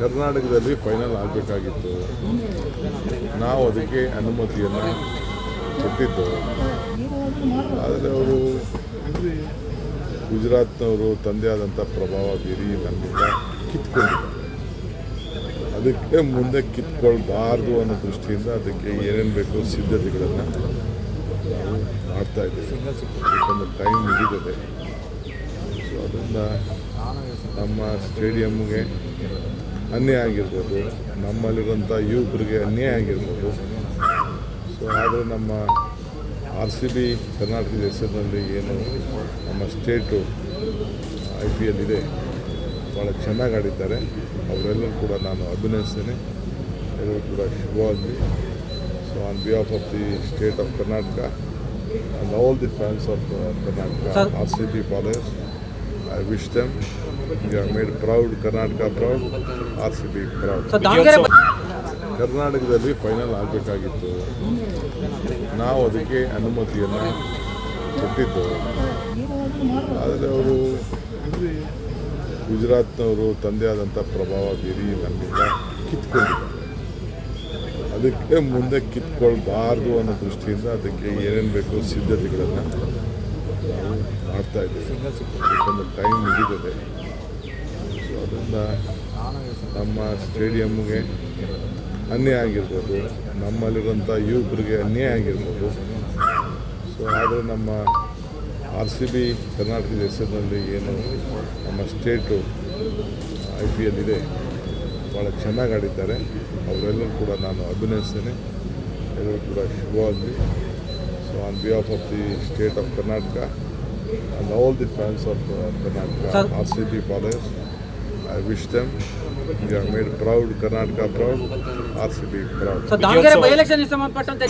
ಕರ್ನಾಟಕದಲ್ಲಿ ಫೈನಲ್ ಆಗಬೇಕಾಗಿತ್ತು. ನಾವು ಅದಕ್ಕೆ ಅನುಮತಿಯನ್ನು ಕೊಟ್ಟಿದ್ದು. ಆದರೆ ಅವರು ಗುಜರಾತ್ನವರು ತಂದೆ ಆದಂಥ ಪ್ರಭಾವ ಬೀರಿ ನಮ್ಮಿಂದ ಕಿತ್ಕೊಂಡಿದ್ದಾರೆ. ಅದಕ್ಕೆ ಮುಂದೆ ಕಿತ್ಕೊಳ್ಬಾರ್ದು ಅನ್ನೋ ದೃಷ್ಟಿಯಿಂದ ಅದಕ್ಕೆ ಏನೇನು ಬೇಕೋ ಸಿದ್ಧತೆಗಳನ್ನು ನಾವು ಮಾಡ್ತಾಯಿದ್ದೀವಿ. ಯಾಕಂದರೆ ಟೈಮ್ ಮುಗಿದಿದೆ. ಸೊ ಅದರಿಂದ ನಮ್ಮ ಸ್ಟೇಡಿಯಮ್ಗೆ ಅನ್ಯಾಯ ಆಗಿರ್ಬೋದು, ನಮ್ಮಲ್ಲಿರುವಂಥ ಯುವಕರಿಗೆ ಅನ್ಯಾಯ ಆಗಿರ್ಬೋದು. ಸೊ ಆದರೆ ನಮ್ಮ RCB ಕರ್ನಾಟಕದ ಹೆಸರಿನಲ್ಲಿ ಏನು ನಮ್ಮ ಸ್ಟೇಟು IPL ಇದೆ, ಭಾಳ ಚೆನ್ನಾಗಿ ಆಡಿದ್ದಾರೆ. ಅವರೆಲ್ಲರೂ ಕೂಡ ನಾನು ಅಭಿನಯಿಸ್ತೇನೆ. ಎಲ್ಲರೂ ಕೂಡ ಶುಭವಾಗಲಿ. So on behalf of the state of Karnataka and all the fans of Karnataka, RCB followers, I wish them you have made proud Karnataka proud, RCB proud. ಕರ್ನಾಟಕದಲ್ಲಿ ಫೈನಲ್ ಆಗಬೇಕಾಗಿತ್ತು. ನಾವು ಅದಕ್ಕೆ ಅನುಮತಿಯನ್ನು ಕೊಟ್ಟಿದ್ದು. ಆದರೆ ಅವರು ಗುಜರಾತ್ನವರು ತಂದೆ ಆದಂಥ ಪ್ರಭಾವ ಬೀರಿ ನಮ್ಮಿಂದ ಕಿತ್ಕೊಂಡಿದ್ದಾರೆ. ಅದಕ್ಕೆ ಮುಂದೆ ಕಿತ್ಕೊಳ್ಬಾರ್ದು ಅನ್ನೋ ದೃಷ್ಟಿಯಿಂದ ಅದಕ್ಕೆ ಏನೇನು ಬೇಕೋ ಸಿದ್ಧತೆಗಳನ್ನು ನಾವು ಮಾಡ್ತಾಯಿದ್ದೀವಿ. ಯಾಕಂದರೆ ಟೈಮ್ ಮುಗಿದಿದೆ. ಸೊ ಅದರಿಂದ ನಮ್ಮ ಸ್ಟೇಡಿಯಮ್ಗೆ ಅನ್ಯಾಯ ಆಗಿರ್ಬೋದು, ನಮ್ಮಲ್ಲಿರುವಂಥ ಯುವಕರಿಗೆ ಅನ್ಯಾಯ ಆಗಿರ್ಬೋದು. ಸೊ ಆದರೆ ನಮ್ಮ RCB ಕರ್ನಾಟಕದ ಹೆಸರಿನಲ್ಲಿ ಏನು ನಮ್ಮ ಸ್ಟೇಟು IPL ಇದೆ, ಭಾಳ ಚೆನ್ನಾಗಿ ಆಡಿದ್ದಾರೆ. ಅವರೆಲ್ಲರೂ ಕೂಡ ನಾನು ಅಭಿನಯಿಸ್ತೇನೆ. ಎಲ್ಲರೂ ಕೂಡ ಶುಭವಾಗಲಿ. So on behalf of the state of Karnataka and all the fans of Karnataka, RCB followers, I wish them you have made proud Karnataka proud, RCB proud. Davanagere by election ಸಂಬಂಧಪಟ್ಟಂತೆ